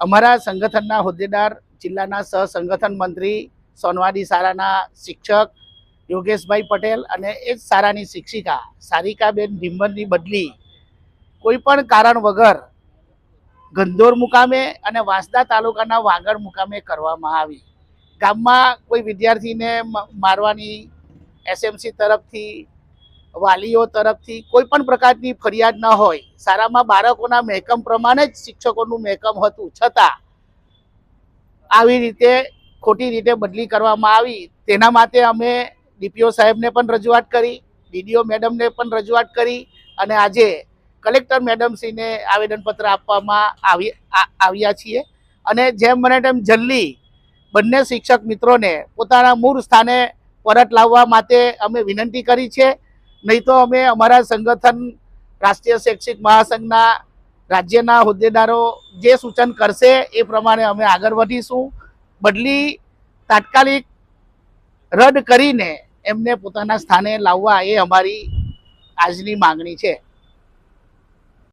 અમારા સંગઠનના હોદ્દેદાર જિલ્લાના સહસંગઠન મંત્રી સોનવાડી શાળાના શિક્ષક યોગેશભાઈ પટેલ અને એ જ શાળાની શિક્ષિકા સારિકાબેન ઢીંબરની બદલી કોઈ પણ કારણ વગર ગંધોર મુકામે અને વાંસદા તાલુકાના વાગડ મુકામે કરવામાં આવી. ગામમાં કોઈ વિદ્યાર્થીને મારવાની એસએમસી તરફથી વાલીઓ તરફથી કોઈ પણ પ્રકારની ફરિયાદ ન હોય. શાળામાં બાળકોના મહેકમ પ્રમાણે જ શિક્ષકોનું મહેકમ હતું, છતાં આવી રીતે ખોટી રીતે બદલી કરવામાં આવી. તેના માટે અમે ડીપીઓ સાહેબને પણ રજૂઆત કરી, ડીડીઓ મેડમને પણ રજૂઆત કરી અને આજે કલેક્ટર મેડમશ્રીને આવેદનપત્ર આપવામાં આવ્યા છીએ. અને જેમ બને તેમ જલ્દી બંને શિક્ષક મિત્રોને પોતાના મૂળ સ્થાને પરત લાવવા માટે અમે વિનંતી કરી છે. નહીં તો અમે અમારા સંગઠન રાષ્ટ્રીય શૈક્ષિક મહાસંઘના રાજ્યના હોદ્દેદારો જે સૂચન કરશે એ પ્રમાણે અમે આગળ વધીશું. બદલી તાત્કાલિક રદ કરીને એમને પોતાના સ્થાને લાવવા એ અમારી આજની માંગણી છે.